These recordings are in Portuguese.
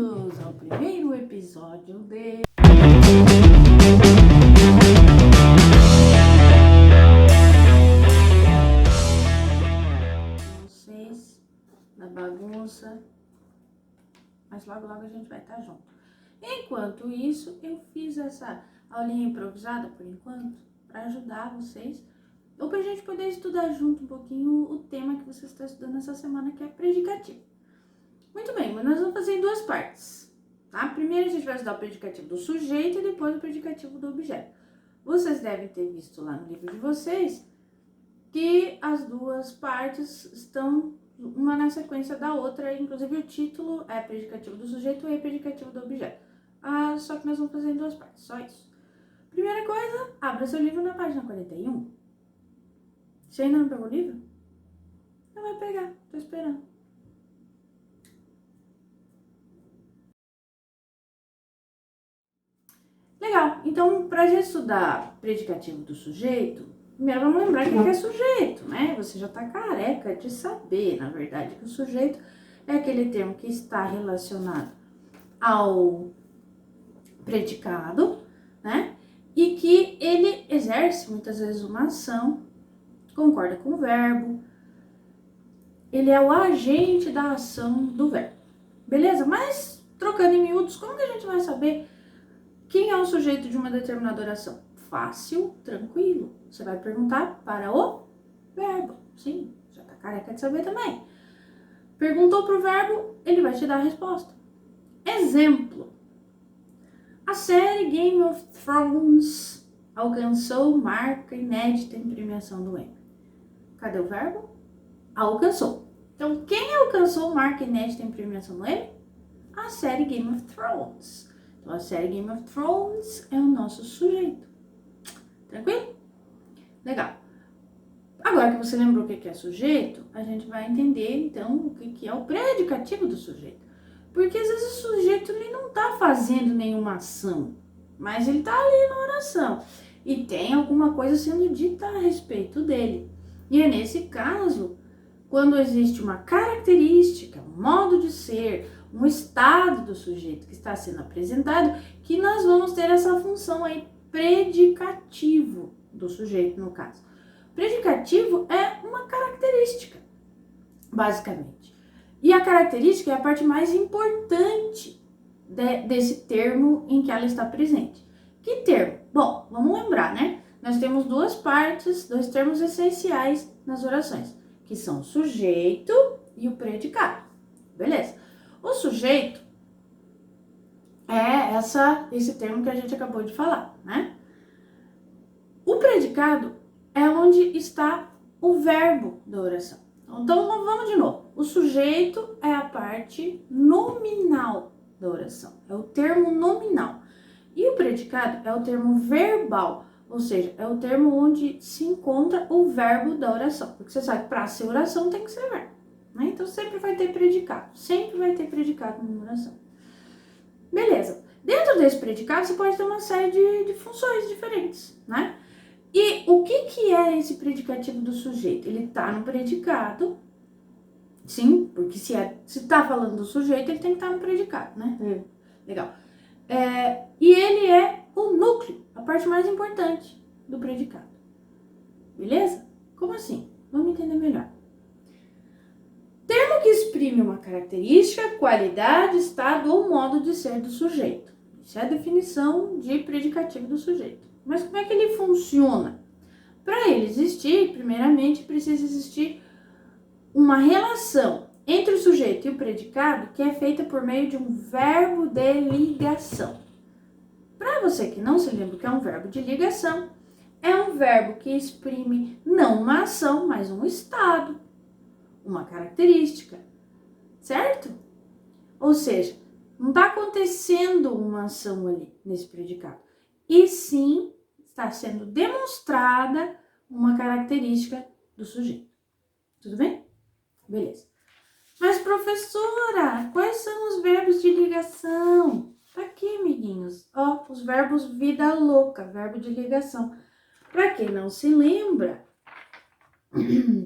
bem-vindos ao primeiro episódio de vocês na bagunça, mas logo a gente vai estar junto. Enquanto isso, eu fiz essa aulinha improvisada por enquanto para ajudar vocês ou para a gente poder estudar junto um pouquinho o tema que você está estudando essa semana, que é predicativo. Muito bem, mas nós vamos fazer em duas partes, tá? Primeiro a gente vai estudar o predicativo do sujeito e depois o predicativo do objeto. Vocês devem ter visto lá no livro de vocês que as duas partes estão uma na sequência da outra, inclusive o título é predicativo do sujeito e predicativo do objeto. Só que nós vamos fazer em duas partes, só isso. Primeira coisa, abra seu livro na página 41. Você ainda não pegou o livro? Não vai pegar, tô esperando. Legal, então para a gente estudar predicativo do sujeito, primeiro vamos lembrar o que é sujeito, né? Você já tá careca de saber, na verdade, que o sujeito é aquele termo que está relacionado ao predicado, né? E que ele exerce muitas vezes uma ação, concorda com o verbo, ele é o agente da ação do verbo, beleza? Mas, trocando em miúdos, como que a gente vai saber quem é o sujeito de uma determinada oração? Fácil, tranquilo. Você vai perguntar para o verbo. Sim, já tá careca de saber também. Perguntou pro verbo, ele vai te dar a resposta. Exemplo. A série Game of Thrones alcançou marca inédita em premiação do Emmy. Cadê o verbo? Alcançou. Então, quem alcançou marca inédita em premiação do Emmy? A série Game of Thrones. Então, a série Game of Thrones é o nosso sujeito. Tranquilo? Legal. Agora que você lembrou o que é sujeito, a gente vai entender, então, o que é o predicativo do sujeito. Porque, às vezes, o sujeito ele não está fazendo nenhuma ação, mas ele está ali na oração. E tem alguma coisa sendo dita a respeito dele. E é nesse caso, quando existe uma característica, um modo de ser, um estado do sujeito que está sendo apresentado, que nós vamos ter essa função aí, predicativo do sujeito, no caso. Predicativo é uma característica, basicamente. E a característica é a parte mais importante desse termo em que ela está presente. Que termo? Bom, vamos lembrar, né? Nós temos duas partes, dois termos essenciais nas orações, que são o sujeito e o predicado. Beleza? O sujeito é esse termo que a gente acabou de falar, né? O predicado é onde está o verbo da oração. Então, vamos de novo. O sujeito é a parte nominal da oração, é o termo nominal. E o predicado é o termo verbal, ou seja, é o termo onde se encontra o verbo da oração. Porque você sabe que para ser oração tem que ser verbo, né? Então, sempre vai ter predicado numa oração. Beleza. Dentro desse predicado, você pode ter uma série de funções diferentes, né? E o que é esse predicativo do sujeito? Ele tá no predicado, sim, porque se tá falando do sujeito, ele tem que estar no predicado, né? Legal. E ele é o núcleo, a parte mais importante do predicado. Beleza? Como assim? Vamos entender melhor. Termo que exprime uma característica, qualidade, estado ou modo de ser do sujeito. Isso é a definição de predicativo do sujeito. Mas como é que ele funciona? Para ele existir, primeiramente, precisa existir uma relação entre o sujeito e o predicado que é feita por meio de um verbo de ligação. Para você que não se lembra o que é um verbo de ligação, é um verbo que exprime não uma ação, mas um estado, uma característica, certo? Ou seja, não está acontecendo uma ação ali nesse predicado, e sim está sendo demonstrada uma característica do sujeito. Tudo bem? Beleza. Mas, professora, quais são os verbos de ligação? Tá aqui, amiguinhos. Ó, os verbos vida louca, verbo de ligação. Para quem não se lembra,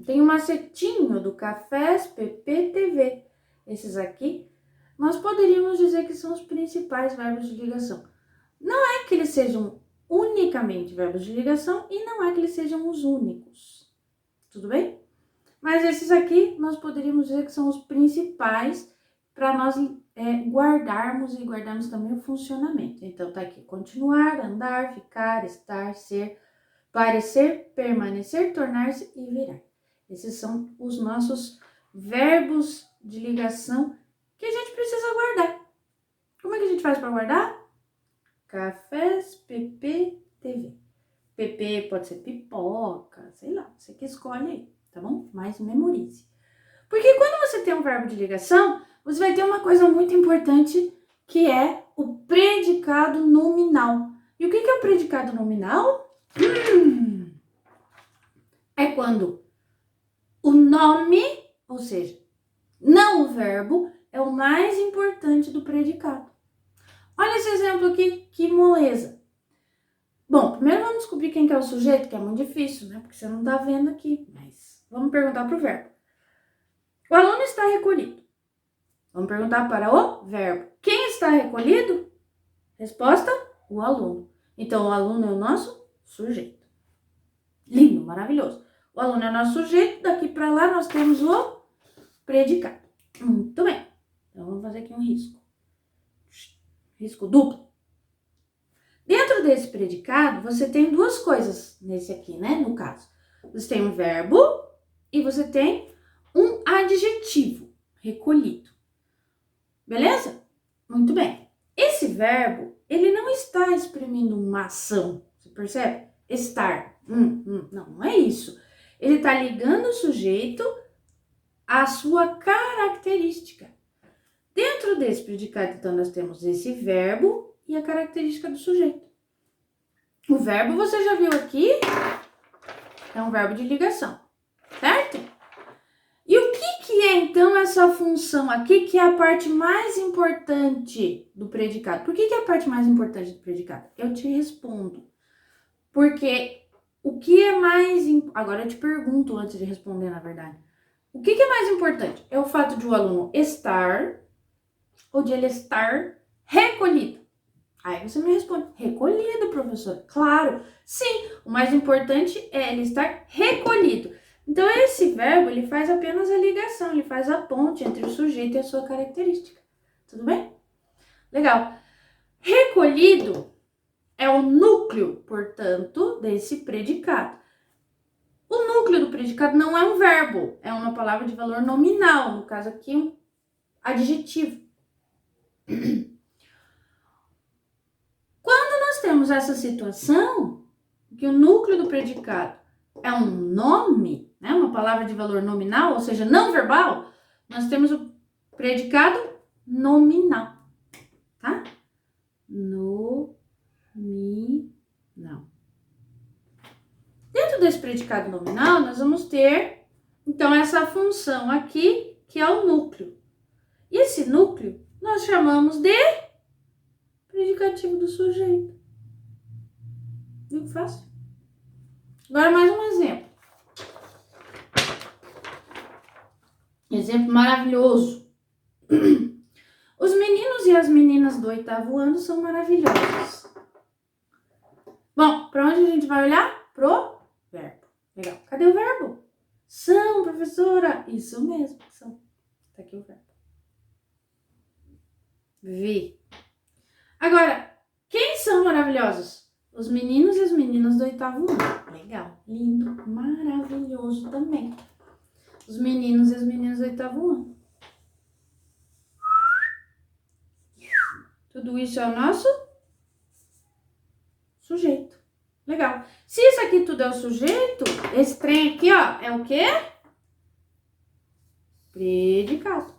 tem um macetinho do Cafés PPTV. Esses aqui nós poderíamos dizer que são os principais verbos de ligação. Não é que eles sejam unicamente verbos de ligação e não é que eles sejam os únicos. Tudo bem? Mas esses aqui nós poderíamos dizer que são os principais para nós guardarmos e guardarmos também o funcionamento. Então tá aqui: continuar, andar, ficar, estar, ser, parecer, permanecer, tornar-se e virar. Esses são os nossos verbos de ligação que a gente precisa guardar. Como é que a gente faz para guardar? Cafés, PP, TV. PP pode ser pipoca, sei lá, você que escolhe aí, tá bom? Mas memorize. Porque quando você tem um verbo de ligação, você vai ter uma coisa muito importante, que é o predicado nominal. E o que é o predicado nominal? É quando o nome, ou seja, não o verbo, é o mais importante do predicado. Olha esse exemplo aqui, que moleza. Bom, primeiro vamos descobrir quem que é o sujeito, que é muito difícil, né? Porque você não tá vendo aqui, mas vamos perguntar para o verbo. O aluno está recolhido. Vamos perguntar para o verbo. Quem está recolhido? Resposta: o aluno. Então, o aluno é o nosso sujeito. Lindo, maravilhoso. O aluno é o nosso sujeito, daqui para lá nós temos o predicado. Muito bem. Então, vamos fazer aqui um risco. Risco duplo. Dentro desse predicado, você tem duas coisas nesse aqui, né? No caso, você tem um verbo e você tem um adjetivo, recolhido. Beleza? Muito bem. Esse verbo, ele não está exprimindo uma ação. Você percebe? Estar. Não é isso. Ele está ligando o sujeito à sua característica. Dentro desse predicado, então, nós temos esse verbo e a característica do sujeito. O verbo, você já viu aqui, é um verbo de ligação, certo? E o que é, então, essa função aqui, que é a parte mais importante do predicado? Por que é a parte mais importante do predicado? Eu te respondo. Porque o que é mais... Agora eu te pergunto antes de responder, na verdade. O que é mais importante? É o fato de o aluno estar ou de ele estar recolhido? Aí você me responde: recolhido, professor. Claro, sim, o mais importante é ele estar recolhido. Então, esse verbo, ele faz apenas a ligação, ele faz a ponte entre o sujeito e a sua característica. Tudo bem? Legal. Recolhido é o núcleo, portanto, desse predicado. O núcleo do predicado não é um verbo, é uma palavra de valor nominal, no caso aqui, um adjetivo. Quando nós temos essa situação, que o núcleo do predicado é um nome, né, uma palavra de valor nominal, ou seja, não verbal, nós temos o predicado nominal, tá? Nominal. Dentro desse predicado nominal, nós vamos ter, então, essa função aqui, que é o núcleo. E esse núcleo nós chamamos de predicativo do sujeito. Viu que fácil? Agora mais um exemplo. Exemplo maravilhoso. Os meninos e as meninas do 8º ano são maravilhosos. Bom, para onde a gente vai olhar? Pro verbo. Legal. Cadê o verbo? São, professora. Isso mesmo, são. Tá aqui o verbo. Vi. Agora, quem são maravilhosos? Os meninos e as meninas do 8º ano. Legal, lindo, maravilhoso também. Os meninos e as meninas do 8º ano. Tudo isso é o nosso sujeito. Legal. Se isso aqui tudo é o sujeito, esse trem aqui, ó, é o quê? Predicado.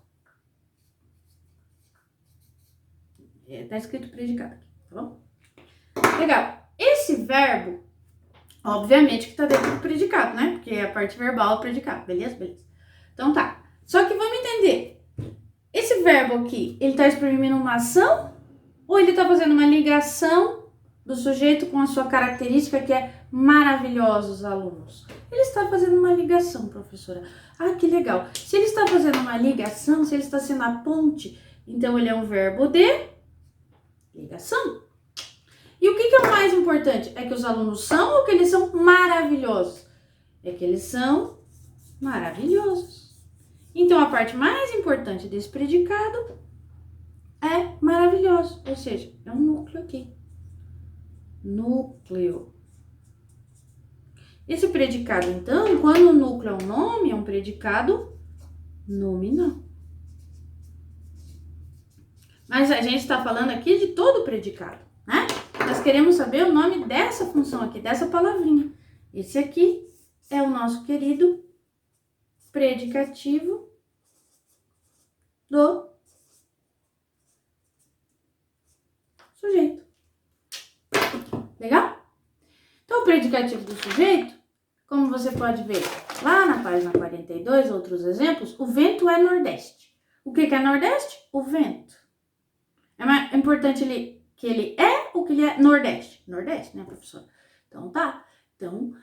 Tá escrito predicado aqui, tá bom? Legal. Esse verbo, obviamente que tá dentro do predicado, né? Porque a parte verbal é o predicado, beleza? Beleza. Então tá. Só que vamos entender. Esse verbo aqui, ele tá exprimindo uma ação ou ele tá fazendo uma ligação do sujeito com a sua característica, que é maravilhosos alunos? Ele está fazendo uma ligação, professora. Ah, que legal. Se ele está fazendo uma ligação, se ele está sendo a ponte Então, ele é um verbo de ligação. E o que é o mais importante? É que os alunos são ou que eles são maravilhosos? É que eles são maravilhosos. Então, a parte mais importante desse predicado é maravilhoso, ou seja, é um núcleo aqui. Núcleo. Esse predicado, então, quando o núcleo é um nome, é um predicado nominal. Mas a gente está falando aqui de todo o predicado, né? Nós queremos saber o nome dessa função aqui, dessa palavrinha. Esse aqui é o nosso querido predicativo do sujeito. Legal? Então, o predicativo do sujeito, como você pode ver lá na página 42, outros exemplos, o vento é nordeste. O que é nordeste? O vento. É importante que ele é ou que ele é nordeste? Nordeste, né, professor? Então, tá. Então,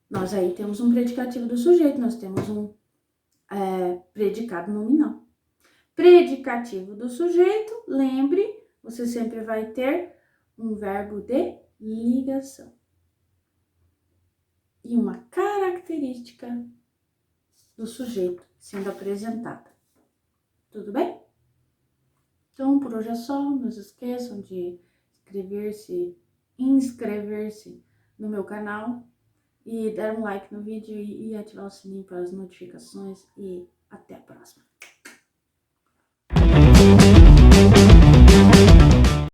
nós aí temos um predicativo do sujeito, nós temos um predicado nominal. Predicativo do sujeito, lembre, você sempre vai ter um verbo de ligação. E uma característica do sujeito sendo apresentada. Tudo bem? Então, por hoje é só. Não se esqueçam de inscrever-se no meu canal e dar um like no vídeo e ativar o sininho para as notificações. E até a próxima.